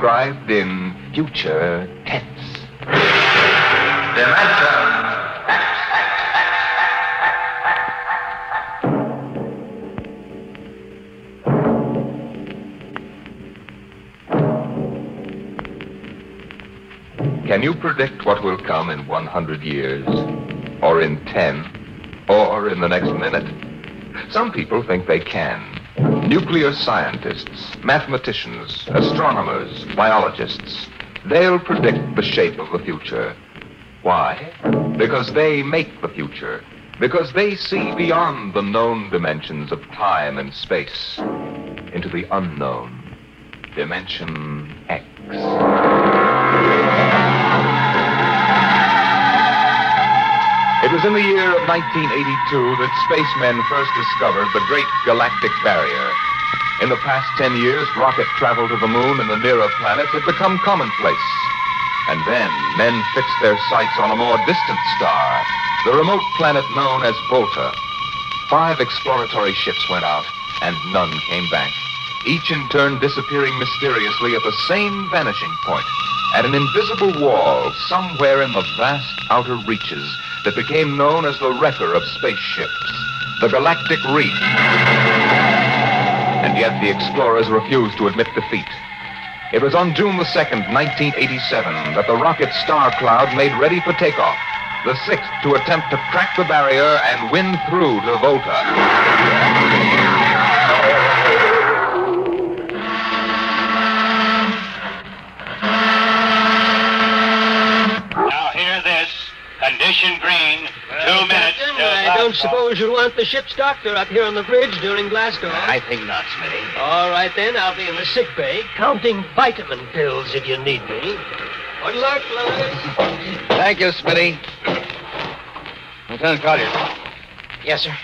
described in future tense. Dimension. Can you predict what will come in 100 years? Or in 10? Or in the next minute? Some people think they can. Nuclear scientists, mathematicians, astronomers, biologists. They'll predict the shape of the future. Why? Because they make the future. Because they see beyond the known dimensions of time and space into the unknown. Dimension X. It was in the year of 1982 that spacemen first discovered the Great Galactic Barrier. In the past 10 years, rocket travel to the moon and the nearer planets had become commonplace. And then men fixed their sights on a more distant star, the remote planet known as Volta. 5 exploratory ships went out, and none came back, each in turn disappearing mysteriously at the same vanishing point, at an invisible wall somewhere in the vast outer reaches that became known as the wrecker of spaceships, the Galactic Reef. And yet the explorers refused to admit defeat. It was on June the 2nd, 1987, that the rocket Star Cloud made ready for takeoff, the 6th to attempt to crack the barrier and win through to Volta. Condition green. 2 minutes. I don't suppose you'll want the ship's doctor up here on the bridge during blast off. I think not, Smitty. All right, then. I'll be in the sick bay, counting vitamin pills if you need me. Good luck, Louis. Thank you, Smitty. Lieutenant Collier. Yes, sir.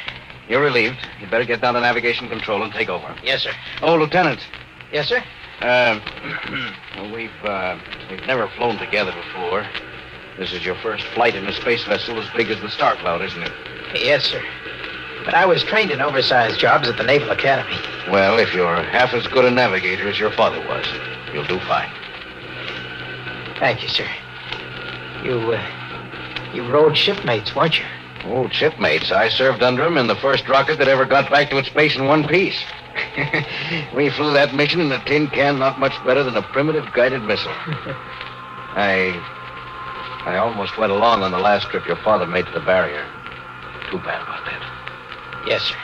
You're relieved. You'd better get down to navigation control and take over. Yes, sir. Oh, Lieutenant. Yes, sir. We've never flown together before. This is your first flight in a space vessel as big as the Star Cloud, isn't it? Yes, sir. But I was trained in oversized jobs at the Naval Academy. Well, if you're half as good a navigator as your father was, you'll do fine. Thank you, sir. You rode shipmates, weren't you? Oh, shipmates. I served under him in the first rocket that ever got back to its base in one piece. We flew that mission in a tin can not much better than a primitive guided missile. I almost went along on the last trip your father made to the barrier. Too bad about that. Yes, sir.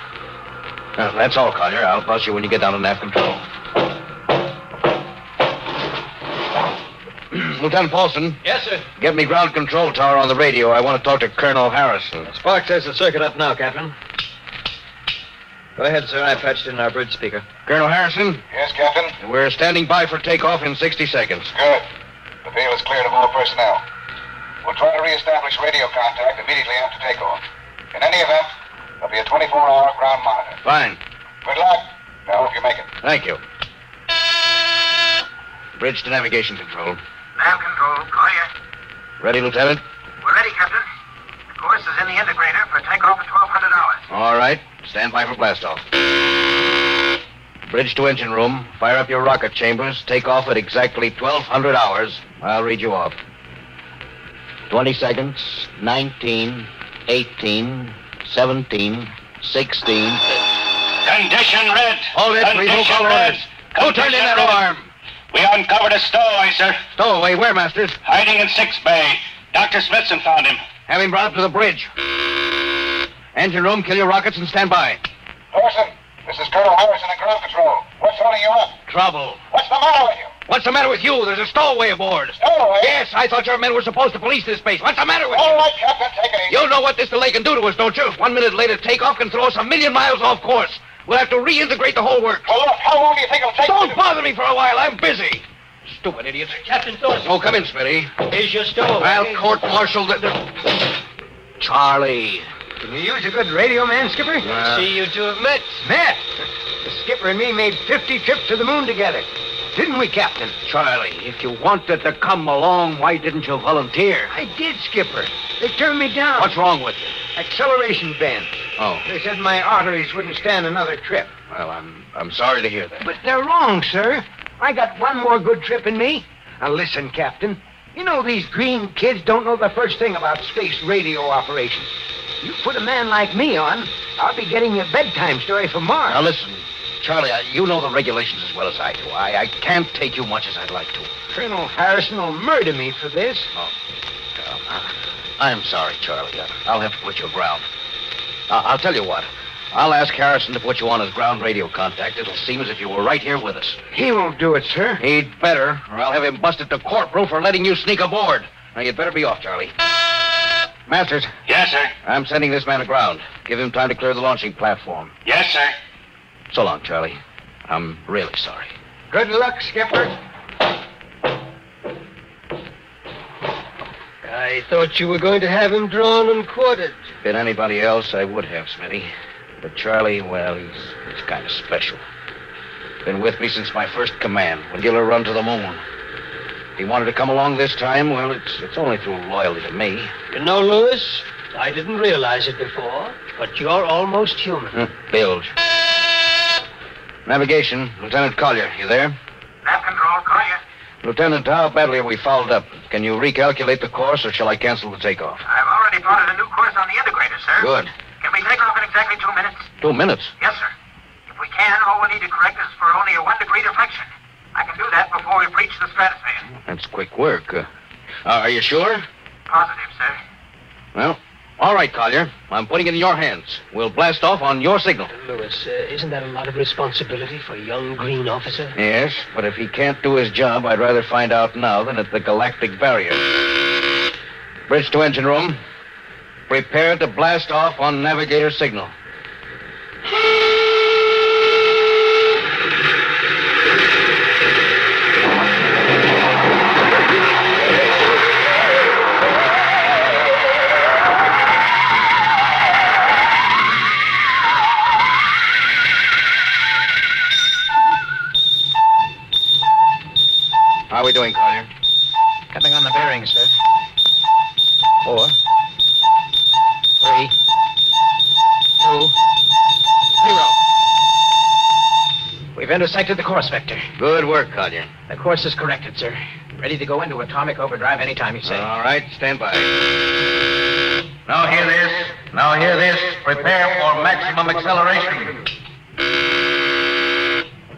Well, that's all, Collier. I'll bus you when you get down to nav control. Lieutenant Paulson. Yes, sir. Get me ground control tower on the radio. I want to talk to Colonel Harrison. Sparks has the circuit up now, Captain. Go ahead, sir. I patched in our bridge speaker. Colonel Harrison? Yes, Captain? We're standing by for takeoff in 60 seconds. Good. The field is cleared of all personnel. We'll try to reestablish radio contact immediately after takeoff. In any event, there'll be a 24-hour ground monitor. Fine. Good luck. I hope you make it. Thank you. Bridge to navigation control. Nav control, Collier. Ready, Lieutenant? We're ready, Captain. The course is in the integrator for takeoff at 1200 hours. All right. Stand by for blastoff. Bridge to engine room. Fire up your rocket chambers. Take off at exactly 1200 hours. I'll read you off. 20 seconds. 19, 18, 17, 16. Condition red. Hold it. Condition red. Who turned in that alarm? We uncovered a stowaway, sir. Stowaway, where, Masters? Hiding in 6th Bay. Dr. Smithson found him. Have him brought up to the bridge. Engine room, kill your rockets and stand by. Harrison, this is Colonel Harrison at ground control. What's holding you up? Trouble. What's the matter with you? What's the matter with you? There's a stowaway aboard. Stowaway? Yes, I thought your men were supposed to police this base. What's the matter with you? All right, Captain, take it easy. You know what this delay can do to us, don't you? 1 minute later, takeoff can throw us 1,000,000 miles off course. We'll have to reintegrate the whole works. Well, look, how long do you think it'll take? Don't bother me for a while. I'm busy. Stupid idiots. Captain Thorson. Oh, come in, Smitty. Here's your stowaway. I'll court-martial the... Charlie. Can you use a good radio man, Skipper? See, you two have met. Met? The skipper and me made 50 trips to the moon together. Didn't we, Captain? Charlie, if you wanted to come along, why didn't you volunteer? I did, Skipper. They turned me down. What's wrong with you? Acceleration bend. Oh. They said my arteries wouldn't stand another trip. Well, I'm sorry to hear that. But they're wrong, sir. I got one more good trip in me. Now listen, Captain. You know these green kids don't know the first thing about space radio operations. You put a man like me on, I'll be getting you a bedtime story from Mars. Now, listen, Charlie, you know the regulations as well as I do. I can't take you much as I'd like to. Colonel Harrison will murder me for this. Oh, I'm sorry, Charlie. I'll have to put you aground. I'll tell you what. I'll ask Harrison to put you on his ground radio contact. It'll seem as if you were right here with us. He won't do it, sir. He'd better, or I'll have him busted to court, bro, for letting you sneak aboard. Now, you'd better be off, Charlie. Masters. Yes, sir. I'm sending this man aground. Give him time to clear the launching platform. Yes, sir. So long, Charlie. I'm really sorry. Good luck, Skipper. I thought you were going to have him drawn and quartered. If been anybody else, I would have, Smitty. But Charlie, well, he's kind of special. Been with me since my first command, when Giller run to the moon. If he wanted to come along this time, well, it's only through loyalty to me. You know, Lewis, I didn't realize it before, but you're almost human. Bilge. Navigation, Lieutenant Collier, you there? Nav control, call you. Lieutenant, how badly are we fouled up? Can you recalculate the course, or shall I cancel the takeoff? I've already plotted a new course on the integrator, sir. Good. Can we take off in exactly 2 minutes? 2 minutes? Yes, sir. If we can, all we need to correct is for only a 1 degree deflection. I can do that before we breach the stratosphere. That's quick work. Are you sure? Positive, sir. Well, all right, Collier. I'm putting it in your hands. We'll blast off on your signal. Lewis, isn't that a lot of responsibility for a young green officer? Yes, but if he can't do his job, I'd rather find out now than at the galactic barrier. Bridge to engine room. Prepare to blast off on navigator signal. How are we doing, Collier? Coming on the bearings, sir. 4, 3, 2, 0. We've intersected the course vector. Good work, Collier. The course is corrected, sir. Ready to go into atomic overdrive anytime you say. All right, stand by. Now hear this. Now hear this. Prepare for maximum acceleration.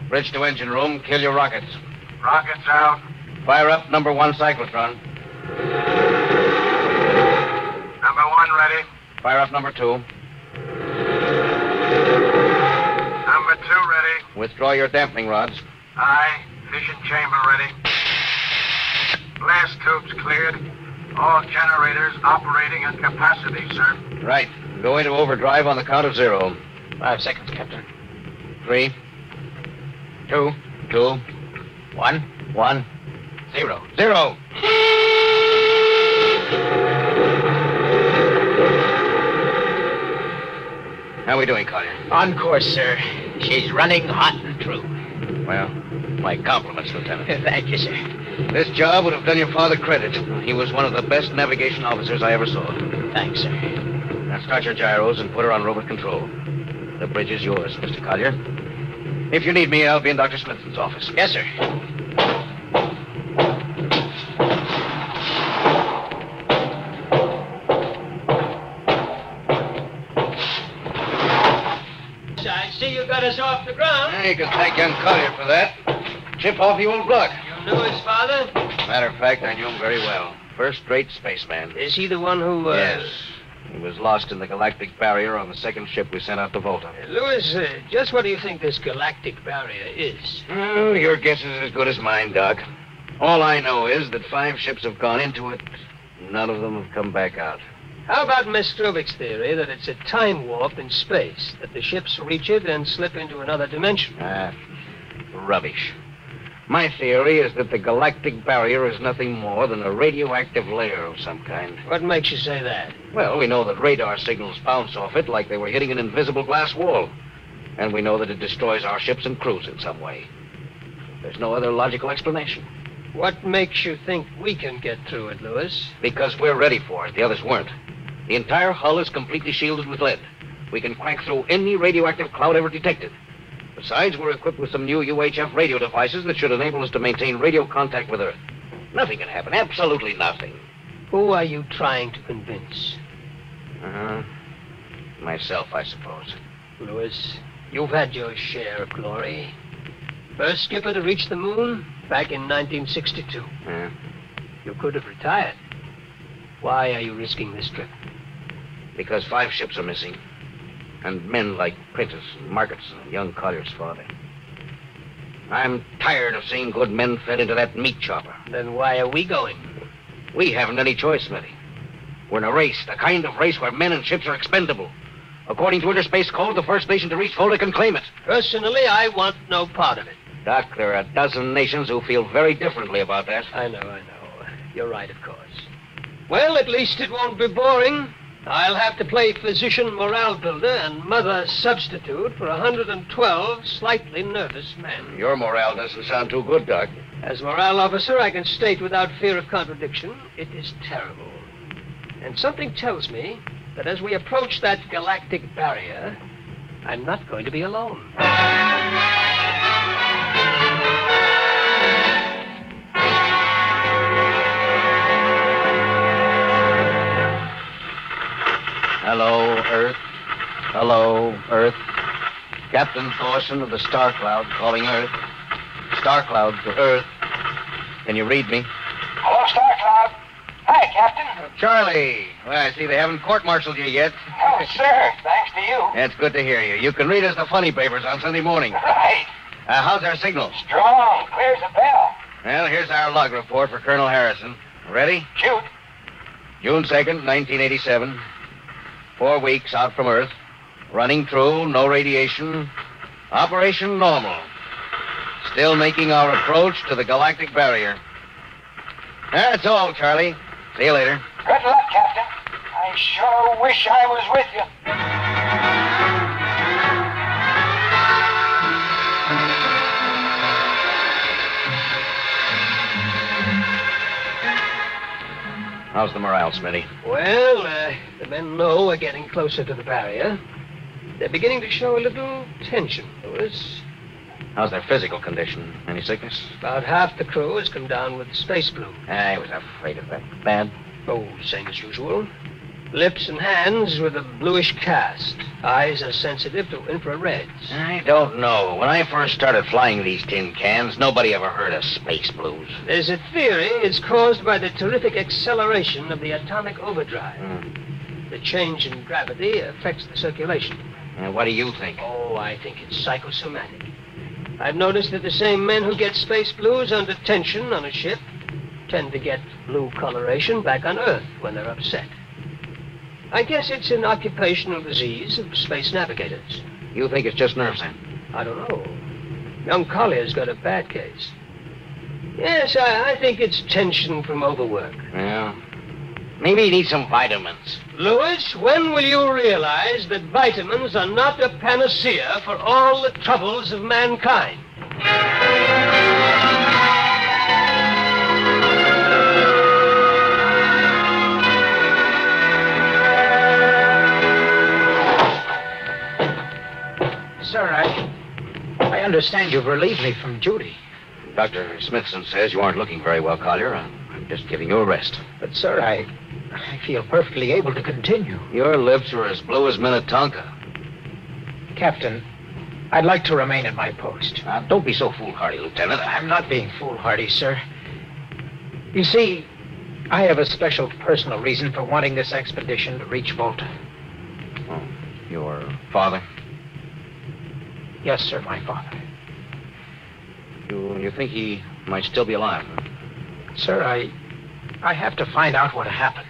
Bridge to engine room. Kill your rockets. Rockets out. Fire up number 1 cyclotron. Number 1 ready. Fire up number 2. Number 2 ready. Withdraw your dampening rods. Aye. Fission chamber ready. Blast tubes cleared. All generators operating at capacity, sir. Right. Go into overdrive on the count of 0. 5 seconds, Captain. 3, 2, 2, 1, 1, 0. 0. How are we doing, Collier? On course, sir. She's running hot and true. Well, my compliments, Lieutenant. Thank you, sir. This job would have done your father credit. He was one of the best navigation officers I ever saw. Thanks, sir. Now start your gyros and put her on robot control. The bridge is yours, Mr. Collier. If you need me, I'll be in Dr. Smithson's office. Yes, sir. I see you got us off the ground. You can thank young Collier for that. Chip off the old block. You knew his father? Matter of fact, I knew him very well. First-rate spaceman. Is he the one who, Yes. He was lost in the galactic barrier on the second ship we sent out to Volta. Lewis, just what do you think this galactic barrier is? Oh, your guess is as good as mine, Doc. All I know is that 5 ships have gone into it. None of them have come back out. How about Miss Struvik's theory that it's a time warp in space, that the ships reach it and slip into another dimension? Rubbish. My theory is that the galactic barrier is nothing more than a radioactive layer of some kind. What makes you say that? Well, we know that radar signals bounce off it like they were hitting an invisible glass wall. And we know that it destroys our ships and crews in some way. There's no other logical explanation. What makes you think we can get through it, Lewis? Because we're ready for it. The others weren't. The entire hull is completely shielded with lead. We can crank through any radioactive cloud ever detected. Besides, we're equipped with some new UHF radio devices that should enable us to maintain radio contact with Earth. Nothing can happen. Absolutely nothing. Who are you trying to convince? Myself, I suppose. Lewis, you've had your share of glory. First skipper to reach the moon back in 1962. You could have retired. Why are you risking this trip? Because 5 ships are missing. And men like Prentice, Markets, and young Collier's father. I'm tired of seeing good men fed into that meat chopper. Then why are we going? We haven't any choice, Smitty. We're in a race, the kind of race where men and ships are expendable. According to Interspace Code, the first nation to reach Volta can claim it. Personally, I want no part of it. Doc, there are a dozen nations who feel very differently about that. I know. You're right, of course. Well, at least it won't be boring. I'll have to play physician morale builder and mother substitute for 112 slightly nervous men. Your morale doesn't sound too good, Doc. As morale officer, I can state without fear of contradiction, it is terrible. And something tells me that as we approach that galactic barrier, I'm not going to be alone. Hello, Earth. Hello, Earth. Captain Thorson of the Star Cloud calling Earth. Star Cloud to Earth. Can you read me? Hello, Star Cloud. Hi, Captain. Charlie. Well, I see they haven't court-martialed you yet. Oh, sir. Thanks to you. It's good to hear you. You can read us the funny papers on Sunday morning. Right. How's our signal? Strong. Clear as a bell. Well, here's our log report for Colonel Harrison. Ready? Shoot. June 2nd, 1987. 4 weeks out from Earth. Running through, no radiation. Operation normal. Still making our approach to the galactic barrier. That's all, Charlie. See you later. Good luck, Captain. I sure wish I was with you. How's the morale, Smitty? Well, the men know we're getting closer to the barrier. They're beginning to show a little tension, Lewis. How's their physical condition? Any sickness? About half the crew has come down with space flu. I was afraid of that. Bad? Oh, same as usual. Lips and hands with a bluish cast. Eyes are sensitive to infrareds. I don't know. When I first started flying these tin cans, nobody ever heard of space blues. There's a theory it's caused by the terrific acceleration of the atomic overdrive. The change in gravity affects the circulation. What do you think? Oh, I think it's psychosomatic. I've noticed that the same men who get space blues under tension on a ship tend to get blue coloration back on Earth when they're upset. I guess it's an occupational disease of space navigators. You think it's just nerves, then? I don't know. Young Collier's got a bad case. Yes, I think it's tension from overwork. Yeah. Maybe he needs some vitamins. Lewis, when will you realize that vitamins are not a panacea for all the troubles of mankind? Sir, I understand you've relieved me from duty. Dr. Smithson says you aren't looking very well, Collier. I'm just giving you a rest. But, sir, I feel perfectly able to continue. Your lips are as blue as Minnetonka. Captain, I'd like to remain at my post. Now, don't be so foolhardy, Lieutenant. I'm not being foolhardy, sir. You see, I have a special personal reason for wanting this expedition to reach Volta. Oh, your father? Yes, sir, my father. You think he might still be alive? Sir, I have to find out what happened.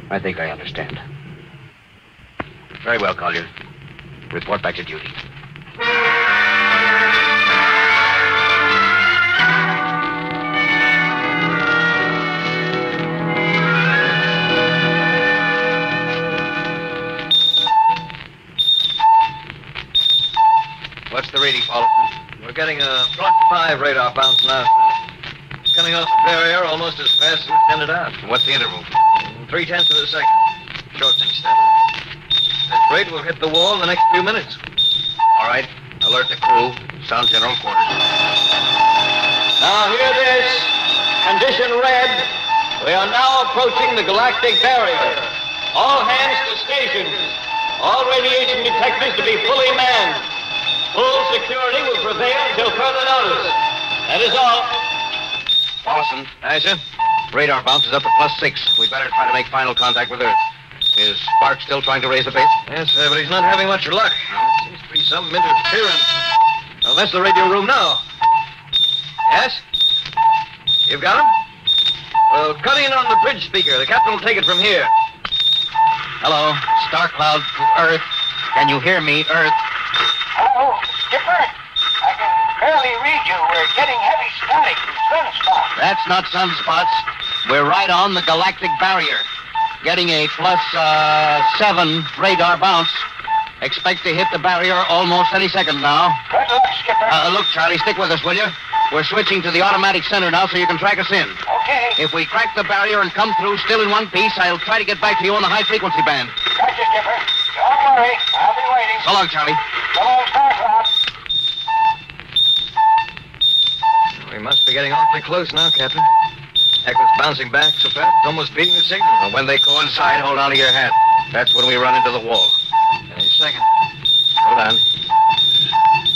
I think I understand. Very well, Collier. Report back to duty. What's the reading, Paulson? We're getting a Block 5 radar bounce now. Coming off the barrier almost as fast as we send it out. What's the interval? 0.3 of a second. Shortening steadily. This rate will hit the wall in the next few minutes. All right. Alert the crew. Sound general quarters. Now hear this. Condition red. We are now approaching the galactic barrier. All hands to stations. All radiation detectors to be fully manned. Full security will prevail until further notice. That is all. Paulson. Aye, sir. Radar bounce is up to +6. We better try to make final contact with Earth. Is Spark still trying to raise the base? Yes, sir, but he's not having much luck. Seems to be some interference. Well, that's the radio room now. Yes? You've got him? Well, cut in on the bridge speaker. The captain will take it from here. Hello, Star Cloud to Earth. Can you hear me, Earth? Hello, Skipper. I can barely read you. We're getting heavy static from sunspots. That's not sunspots. We're right on the galactic barrier. Getting a +7 radar bounce. Expect to hit the barrier almost any second now. Good luck, Skipper. Look, Charlie, stick with us, will you? We're switching to the automatic center now so you can track us in. Okay. If we crack the barrier and come through still in one piece, I'll try to get back to you on the high-frequency band. Gotcha, Skipper. Don't worry. I'll be waiting. So long, Charlie. So long, Star Cloud. We must be getting awfully close now, Captain. Echo's bouncing back so fast, it's almost beating the signal. Well, when they coincide, hold on to your hat. That's when we run into the wall. Any second. Hold on.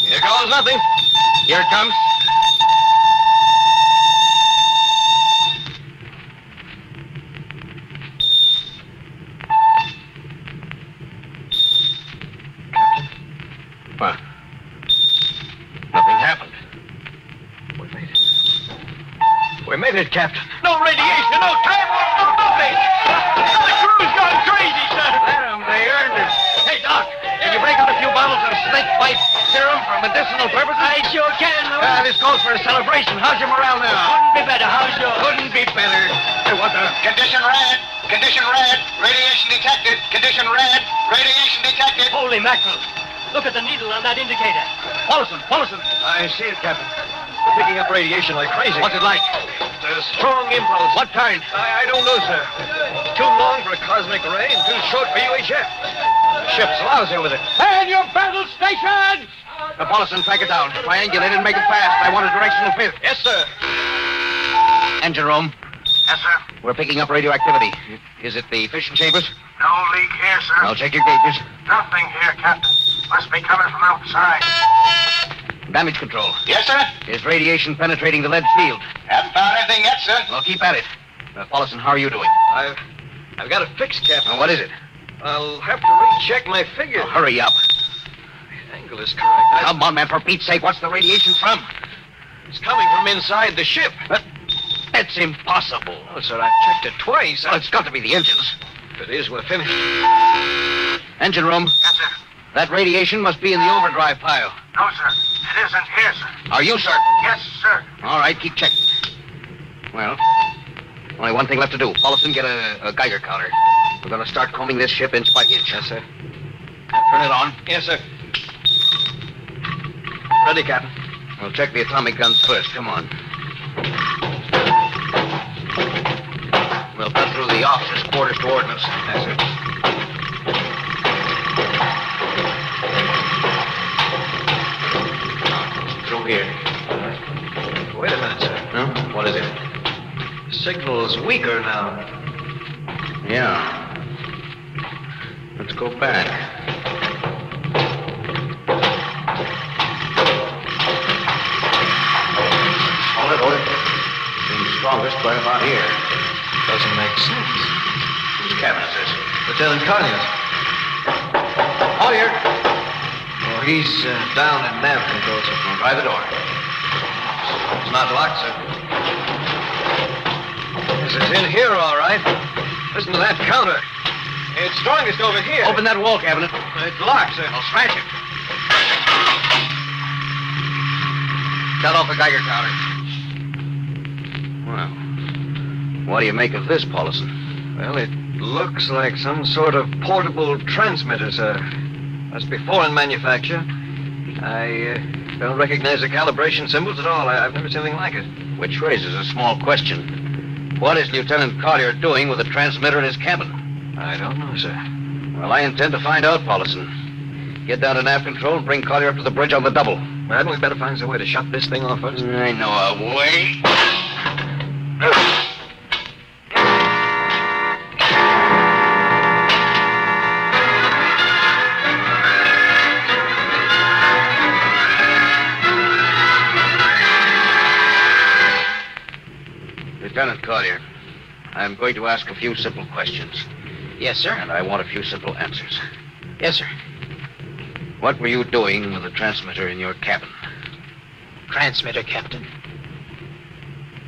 Here goes nothing. Here it comes. What? Nothing happened. We made it, Captain. No radiation, no time warp, no nothing. The crew's gone crazy, sir. Let them. They earned it. Hey, Doc, can you break out a few bottles of snake bite serum for medicinal purposes? I sure can, Louis. This calls for a celebration. How's your morale now? Couldn't be better. How's yours? Couldn't be better. Hey, what the? Condition red. Condition red. Radiation detected. Condition red. Radiation detected. Holy mackerel. Look at the needle on that indicator. Paulson. I see it, Captain. We're picking up radiation like crazy. What's it like? It's a strong impulse. What kind? I don't know, sir. Too long for a cosmic ray and too short for UHF. The ship's lousy with it. And your battle station! Paulson, track it down. Triangulate and make it fast. I want a directional fifth. Yes, sir. Engine room. Yes, sir. We're picking up radioactivity. Is it the fission chambers? No leak here, sir. I'll check your gauges. Nothing here, Captain. Must be coming from outside. Damage control. Yes, sir. Is radiation penetrating the lead field? Haven't found anything yet, sir. Well, keep at it. Paulson, how are you doing? I've got a fix, Captain. What is it? I'll have to recheck my figures. Hurry up. The angle is correct. Come on, man, for Pete's sake, what's the radiation from? It's coming from inside the ship. That's impossible. Oh, sir, I've checked it twice. Well, it's got to be the engines. If it is, we're finished. Engine room. Yes, sir. That radiation must be in the overdrive pile. No, sir. It isn't here, sir. Are you certain? Yes, sir. All right, keep checking. Well, only one thing left to do. Paulson, get a Geiger counter. We're going to start combing this ship inch by inch. Yes, sir. Turn it on. Yes, sir. Ready, Captain. We'll check the atomic guns first. Come on. We'll cut through the officers' quarters to ordnance. Yes, sir. Through here. Wait a minute, sir. Huh? What is it? The signal's weaker now. Yeah. Let's go back. Hold it. Seems strongest right about here. Doesn't make sense. Whose cabin is this? Lieutenant Collier's. Collier! Oh, he's down in nav control, sir. Try the door. It's not locked, sir. This is in here, all right. Listen to that counter. It's strongest over here. Open that wall cabinet. It's locked, sir. I'll smash it. Shut off the Geiger counter. Well, what do you make of this, Paulson? Well, it looks like some sort of portable transmitter, sir. Must be foreign manufacture. I don't recognize the calibration symbols at all. I've never seen anything like it. Which raises a small question. What is Lieutenant Collier doing with a transmitter in his cabin? I don't know, sir. Well, I intend to find out, Paulson. Get down to nav control and bring Collier up to the bridge on the double. Madden, we better find some way to shut this thing off first. I know a way. Lieutenant Collier, I'm going to ask a few simple questions. Yes, sir. And I want a few simple answers. Yes, sir. What were you doing with the transmitter in your cabin? Transmitter, Captain.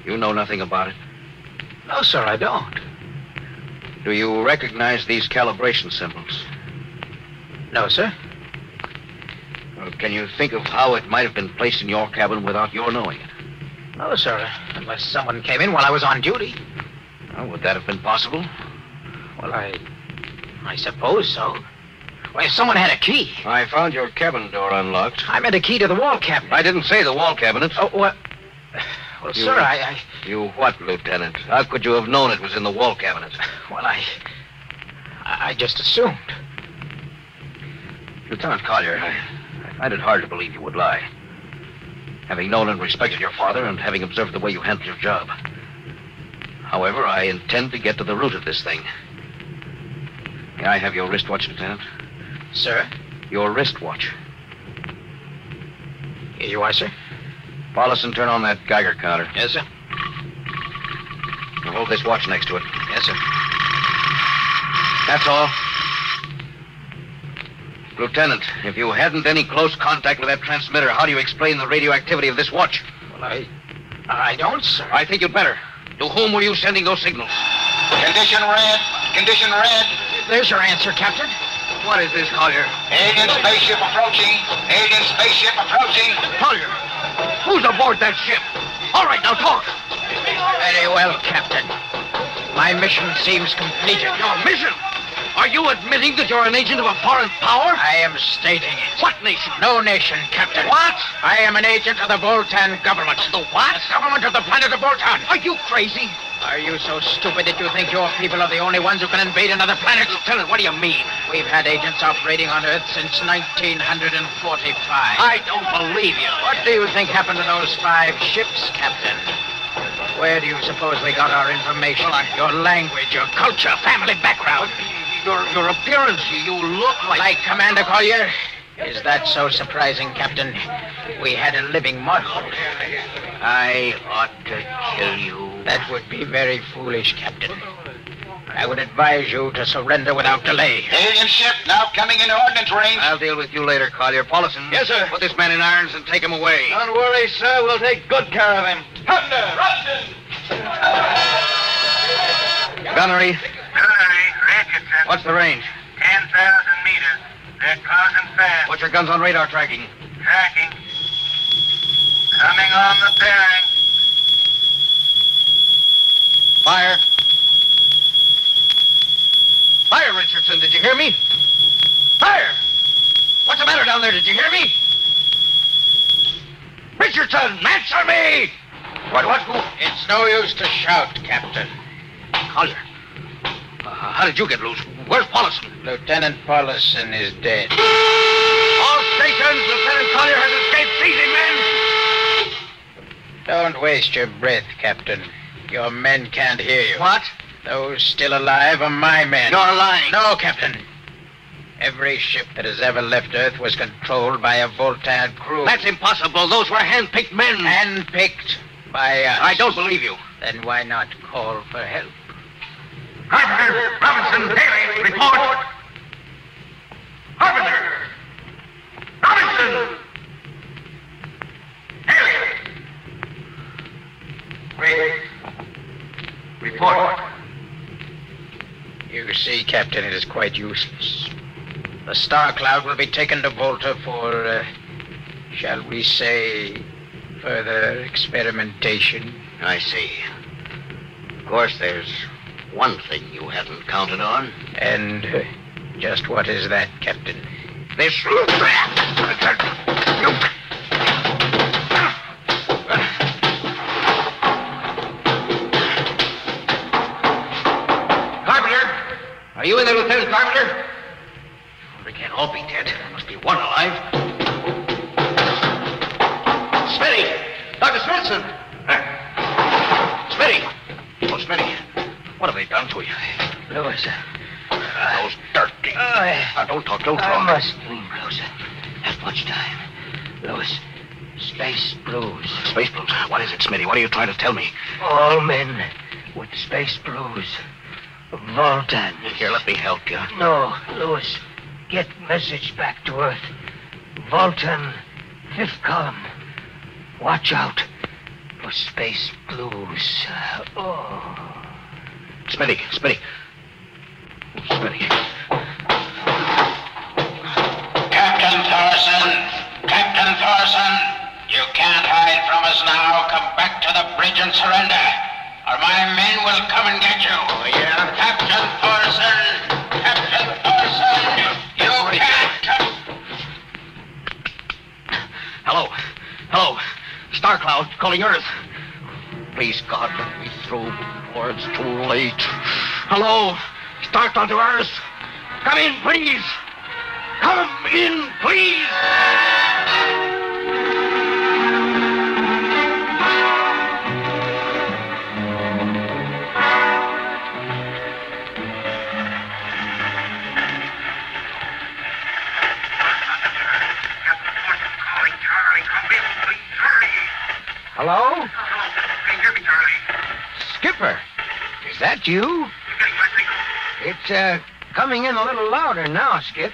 You know nothing about it? No, sir, I don't. Do you recognize these calibration symbols? No, sir. Well, can you think of how it might have been placed in your cabin without your knowing it? No, sir, unless someone came in while I was on duty. Well, would that have been possible? Well, I suppose so. Well, if someone had a key. I found your cabin door unlocked. I meant a key to the wall cabinet. I didn't say the wall cabinet. Oh, what? Well, sir, I... You what, Lieutenant? How could you have known it was in the wall cabinet? Well, I just assumed. Lieutenant Collier, I find it hard to believe you would lie. Having known and respected your father and having observed the way you handled your job. However, I intend to get to the root of this thing. May I have your wristwatch, Lieutenant? Sir? Your wristwatch. Here you are, sir. Paulison, turn on that Geiger counter. Yes, sir. Now hold this watch next to it. Yes, sir. That's all. Lieutenant, if you hadn't any close contact with that transmitter, how do you explain the radioactivity of this watch? Well, I don't, sir. I think you'd better. To whom were you sending those signals? Condition red. Condition red. There's your answer, Captain. What is this, Collier? Alien spaceship approaching. Alien spaceship approaching. Collier! Who's aboard that ship? All right, now talk. Very well, Captain. My mission seems completed. Your mission? Are you admitting that you're an agent of a foreign power? I am stating it. What nation? No nation, Captain. What? I am an agent of the Voltan government. The what? The government of the planet of Voltan. Are you crazy? Are you so stupid that you think your people are the only ones who can invade another planet? Lieutenant, what do you mean? We've had agents operating on Earth since 1945. I don't believe you. What do you think happened to those 5 ships, Captain? Where do you suppose we got our information? Your language, your culture, family background. Your appearance, you look like... Like Commander Collier? Is that so surprising, Captain? We had a living model. I ought to kill you. That would be very foolish, Captain. I would advise you to surrender without delay. Alien ship now coming into ordnance range. I'll deal with you later, Collier. Paulison. Yes, sir. Put this man in irons and take him away. Don't worry, sir. We'll take good care of him. Gunnery. Gunnery, Richardson. What's the range? 10,000 meters. They're closing fast. Put your guns on radar tracking. Tracking. Coming on the bearing. Fire. Fire, Richardson. Did you hear me? Fire! What's the matter down there? Did you hear me? Richardson, answer me! What? It's no use to shout, Captain. Collier. How did you get loose? Where's Paulison? Lieutenant Paulison is dead. All stations, Lieutenant Collier has escaped. Seize him, men! Don't waste your breath, Captain. Your men can't hear you. What? Those still alive are my men. You're lying. No, Captain. Every ship that has ever left Earth was controlled by a Voltan crew. That's impossible. Those were hand-picked men. Handpicked by us. I don't believe you. Then why not call for help? Carpenter, Robinson, Haley, report. Carpenter! Robinson! Haley! Report. You see, Captain, it is quite useless. The Star Cloud will be taken to Volta for, shall we say, further experimentation. I see. Of course, there's one thing you hadn't counted on. And just what is that, Captain? This... Carpenter! Are you in there, Lieutenant Carpenter? They can't all be dead. There must be One alive. Smitty! Dr. Smithson! Smitty! Oh, Smitty. What have they done to you? Lewis. Those dirty. Don't talk. I must lean closer. Not much time. Lewis, Space Blues. Space Blues? What is it, Smitty? What are you trying to tell me? All men with Space Blues. Voltan. Here, let me help you. No, Lewis. Get message back to Earth. Voltan, 5th column. Watch out for Space Blues. Smitty. Smitty. Captain Thorson, you can't hide from us now. Come back to the bridge and surrender, or my men will come and get you. Oh, yeah? Captain Thorson, you can't come. Hello. Star Cloud calling Earth. Please, God, let me through before it's too late. Hello. Star Cloud to Earth. Come in, please. Come in, please. Hello? Can you hear me, Charlie? Skipper, is that you? You getting my signal? It's, coming in a little louder now, Skip.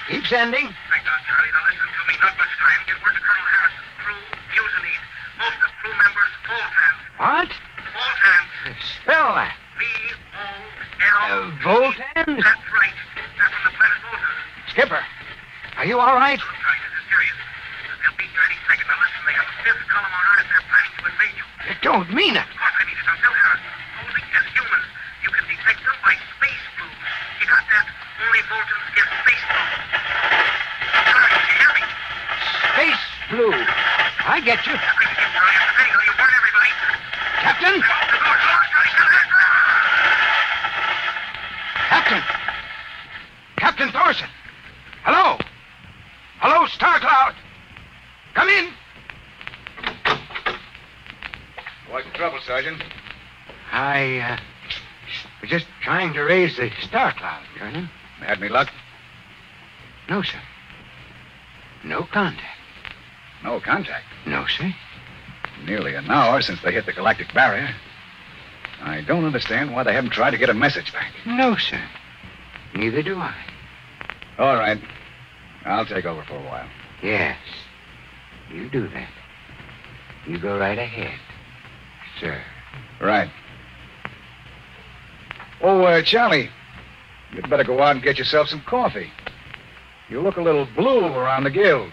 Keep sending. Thank God, Charlie. Now listen to me. Not much time. Get word to Colonel Harrison. Crew, Fusilier. Most of crew members, Voltans. What? Voltans. Spell that. V-O-L. Voltans? That's right. They're from the planet Volta. Skipper, are you all right? Look, Charlie, this is serious. They'll be here any second. Now listen, they have a 5th column on Earth. They're planning to invade you. You don't mean it. Of course I need it. Now tell Harrison. Posing as humans, you can detect them by space blues. You got that? Only Voltans get space blues. Charlie, did you hear me? Space Blue. I get you. That's right, Charlie. That's the signal. You warn everybody. Captain? Open the door. Charlie, Captain! Captain Thorson! Hello? Hello, Star Cloud! Come in! What's the trouble, Sergeant? I was just trying to raise the Star Cloud, Colonel. Had me luck? No, sir. No contact. No contact. No, sir. Nearly an hour since they hit the galactic barrier. I don't understand why they haven't tried to get a message back. No, sir. Neither do I. All right. I'll take over for a while. Yes. You do that. You go right ahead, sir. Right. Oh, Charlie, you'd better go out and get yourself some coffee. You look a little blue around the gills.